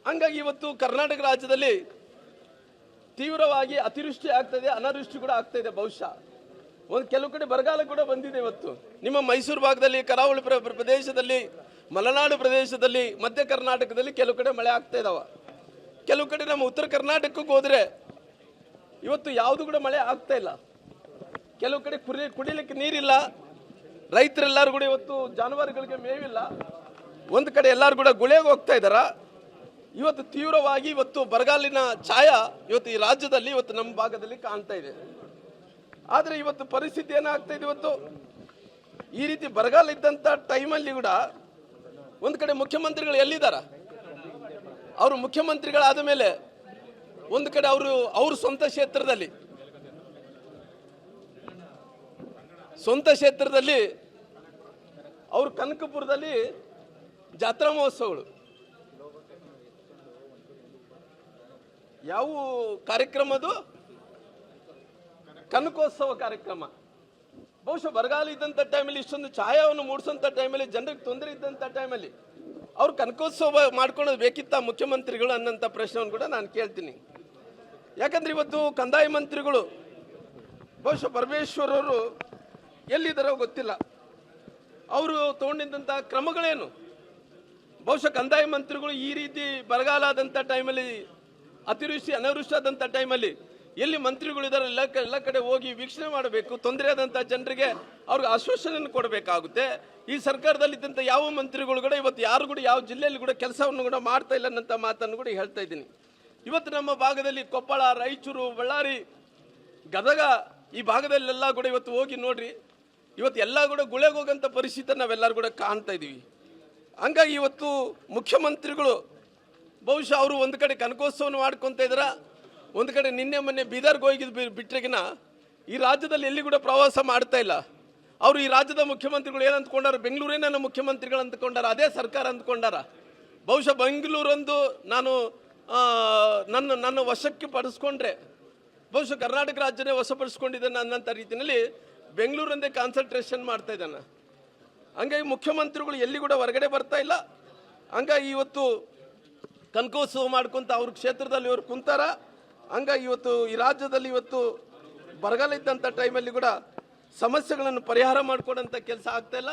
ಹಂಗಾಗಿ ಇವತ್ತು ಕರ್ನಾಟಕ ರಾಜ್ಯದಲ್ಲಿ ತೀವ್ರವಾಗಿ ಅತಿವೃಷ್ಟಿ ಆಗ್ತದೆ, ಅನಾವೃಷ್ಟಿ ಕೂಡ ಆಗ್ತಾ ಇದೆ. ಬಹುಶಃ ಒಂದು ಕೆಲವು ಕಡೆ ಬರಗಾಲ ಕೂಡ ಬಂದಿದೆ. ಇವತ್ತು ನಿಮ್ಮ ಮೈಸೂರು ಭಾಗದಲ್ಲಿ, ಕರಾವಳಿ ಪ್ರದೇಶದಲ್ಲಿ, ಮಲೆನಾಡು ಪ್ರದೇಶದಲ್ಲಿ, ಮಧ್ಯ ಕರ್ನಾಟಕದಲ್ಲಿ ಕೆಲವು ಕಡೆ ಮಳೆ ಆಗ್ತಾ ಇದಾವ. ಕೆಲವು ಕಡೆ ನಮ್ಮ ಉತ್ತರ ಕರ್ನಾಟಕಕ್ಕೆ ಹೋದ್ರೆ ಇವತ್ತು ಯಾವುದು ಕೂಡ ಮಳೆ ಆಗ್ತಾ ಇಲ್ಲ. ಕೆಲವು ಕಡೆ ಕುಡಿಲಿಕ್ಕೆ ನೀರಿಲ್ಲ. ರೈತರೆಲ್ಲರೂ ಕೂಡ ಇವತ್ತು ಜಾನುವಾರುಗಳಿಗೆ ಮೇವಿಲ್ಲ. ಒಂದು ಕಡೆ ಎಲ್ಲರೂ ಕೂಡ ಗುಳೆಗೆ ಹೋಗ್ತಾ ಇದ್ದಾರ. ಇವತ್ತು ತೀವ್ರವಾಗಿ ಇವತ್ತು ಬರಗಾಲಿನ ಛಾಯ ಇವತ್ತು ಈ ರಾಜ್ಯದಲ್ಲಿ, ಇವತ್ತು ನಮ್ಮ ಭಾಗದಲ್ಲಿ ಕಾಣ್ತಾ ಇದೆ. ಆದರೆ ಇವತ್ತು ಪರಿಸ್ಥಿತಿ ಏನಾಗ್ತಾ ಇದೆ, ಇವತ್ತು ಈ ರೀತಿ ಬರಗಾಲ ಇದ್ದಂಥ ಟೈಮಲ್ಲಿ ಕೂಡ ಒಂದು ಕಡೆ ಮುಖ್ಯಮಂತ್ರಿಗಳು ಎಲ್ಲಿದ್ದಾರ? ಅವರು ಮುಖ್ಯಮಂತ್ರಿಗಳಾದ ಮೇಲೆ ಒಂದು ಕಡೆ ಅವ್ರ ಸ್ವಂತ ಕ್ಷೇತ್ರದಲ್ಲಿ ಅವರು ಕನಕಪುರದಲ್ಲಿ ಜಾತ್ರಾ ಮಹೋತ್ಸವಗಳು, ಯಾವ ಕಾರ್ಯಕ್ರಮದು? ಕನಕೋತ್ಸವ ಕಾರ್ಯಕ್ರಮ. ಬಹುಶಃ ಬರಗಾಲ ಇದ್ದಂಥ ಟೈಮಲ್ಲಿ, ಇಷ್ಟೊಂದು ಛಾಯವನ್ನು ಮೂಡಿಸೋಂಥ ಟೈಮಲ್ಲಿ, ಜನರಿಗೆ ತೊಂದರೆ ಇದ್ದಂಥ ಟೈಮಲ್ಲಿ ಅವ್ರು ಕನಕೋತ್ಸವ ಮಾಡ್ಕೊಳ್ಳೋದು ಬೇಕಿತ್ತ ಮುಖ್ಯಮಂತ್ರಿಗಳು ಅನ್ನೋಂಥ ಪ್ರಶ್ನೆಯನ್ನು ಕೂಡ ನಾನು ಕೇಳ್ತೀನಿ. ಯಾಕಂದ್ರೆ ಇವತ್ತು ಕಂದಾಯ ಮಂತ್ರಿಗಳು ಬಹುಶಃ ಪರಮೇಶ್ವರ್ ಅವರು ಎಲ್ಲಿದ್ದಾರೋ ಗೊತ್ತಿಲ್ಲ. ಅವರು ತಗೊಂಡಿದ್ದಂಥ ಕ್ರಮಗಳೇನು? ಬಹುಶಃ ಕಂದಾಯ ಮಂತ್ರಿಗಳು ಈ ರೀತಿ ಬರಗಾಲ ಆದಂಥ ಟೈಮಲ್ಲಿ, ಅತಿವೃಷ್ಟಿ ಅನಾವೃಷ್ಟಿ ಆದಂಥ ಟೈಮಲ್ಲಿ ಎಲ್ಲಿ ಮಂತ್ರಿಗಳಿದ್ದಾರೆ ಎಲ್ಲ ಕಡೆ ಹೋಗಿ ವೀಕ್ಷಣೆ ಮಾಡಬೇಕು. ತೊಂದರೆ ಆದಂಥ ಜನರಿಗೆ ಅವ್ರಿಗೆ ಆಶ್ವಾಸನೆಯನ್ನು ಕೊಡಬೇಕಾಗುತ್ತೆ. ಈ ಸರ್ಕಾರದಲ್ಲಿದ್ದಂಥ ಯಾವ ಮಂತ್ರಿಗಳು ಕೂಡ ಇವತ್ತು ಯಾರು ಕೂಡ ಯಾವ ಜಿಲ್ಲೆಯಲ್ಲಿ ಕೂಡ ಕೆಲಸವನ್ನು ಕೂಡ ಮಾಡ್ತಾ ಇಲ್ಲ ಅನ್ನೋಂಥ ಮಾತನ್ನು ಕೂಡ ಹೇಳ್ತಾ ಇದ್ದೀನಿ. ಇವತ್ತು ನಮ್ಮ ಭಾಗದಲ್ಲಿ ಕೊಪ್ಪಳ, ರಾಯಚೂರು, ಬಳ್ಳಾರಿ, ಗದಗ ಈ ಭಾಗದಲ್ಲೆಲ್ಲ ಕೂಡ ಇವತ್ತು ಹೋಗಿ ನೋಡ್ರಿ, ಇವತ್ತು ಎಲ್ಲ ಕೂಡ ಗುಳೆಗೆ ಹೋಗೋಂಥ ಪರಿಸ್ಥಿತಿ ನಾವೆಲ್ಲರೂ ಕೂಡ ಕಾಣ್ತಾ ಇದ್ದೀವಿ. ಹಂಗಾಗಿ ಇವತ್ತು ಮುಖ್ಯಮಂತ್ರಿಗಳು ಬಹುಶಃ ಅವರು ಒಂದು ಕಡೆ ಕನಕೋತ್ಸವವನ್ನು ಮಾಡ್ಕೊತ ಇದ್ದಾರ, ಒಂದು ಕಡೆ ನಿನ್ನೆ ಮೊನ್ನೆ ಬೀದರ್ಗೆ ಹೋಗಿದ್ದು ಬಿಟ್ಟರೆಗಿನ ಈ ರಾಜ್ಯದಲ್ಲಿ ಎಲ್ಲಿ ಕೂಡ ಪ್ರವಾಸ ಮಾಡ್ತಾ ಇಲ್ಲ. ಅವರು ಈ ರಾಜ್ಯದ ಮುಖ್ಯಮಂತ್ರಿಗಳು ಏನು ಅಂದ್ಕೊಂಡಾರ? ಬೆಂಗಳೂರಿನ ಮುಖ್ಯಮಂತ್ರಿಗಳು ಅಂದ್ಕೊಂಡಾರ, ಅದೇ ಸರ್ಕಾರ ಅಂದ್ಕೊಂಡಾರ. ಬಹುಶಃ ಬೆಂಗಳೂರೊಂದು ನಾನು ನನ್ನ ವಶಕ್ಕೆ ಪಡಿಸ್ಕೊಂಡ್ರೆ ಬಹುಶಃ ಕರ್ನಾಟಕ ರಾಜ್ಯನೇ ವಶಪಡಿಸ್ಕೊಂಡಿದ್ದಾನೆ ಅನ್ನೋಂಥ ರೀತಿಯಲ್ಲಿ ಬೆಂಗಳೂರಂದೇ ಕಾನ್ಸಂಟ್ರೇಷನ್ ಮಾಡ್ತಾ ಇದ್ದಾನೆ. ಹಂಗಾಗಿ ಮುಖ್ಯಮಂತ್ರಿಗಳು ಎಲ್ಲಿ ಕೂಡ ಹೊರಗಡೆ ಬರ್ತಾ ಇಲ್ಲ. ಹಂಗಾಗಿ ಇವತ್ತು ಕನಕೋತ್ಸವ ಮಾಡ್ಕೊಂತ ಅವ್ರ ಕ್ಷೇತ್ರದಲ್ಲಿ ಇವರು ಕುಂತಾರ. ಹಂಗಾಗಿ ಇವತ್ತು ಈ ರಾಜ್ಯದಲ್ಲಿ ಇವತ್ತು ಬರಗಾಲ ಇದ್ದಂಥ ಟೈಮಲ್ಲಿ ಕೂಡ ಸಮಸ್ಯೆಗಳನ್ನು ಪರಿಹಾರ ಮಾಡ್ಕೊಡೋಂಥ ಕೆಲಸ ಆಗ್ತಾ ಇಲ್ಲ.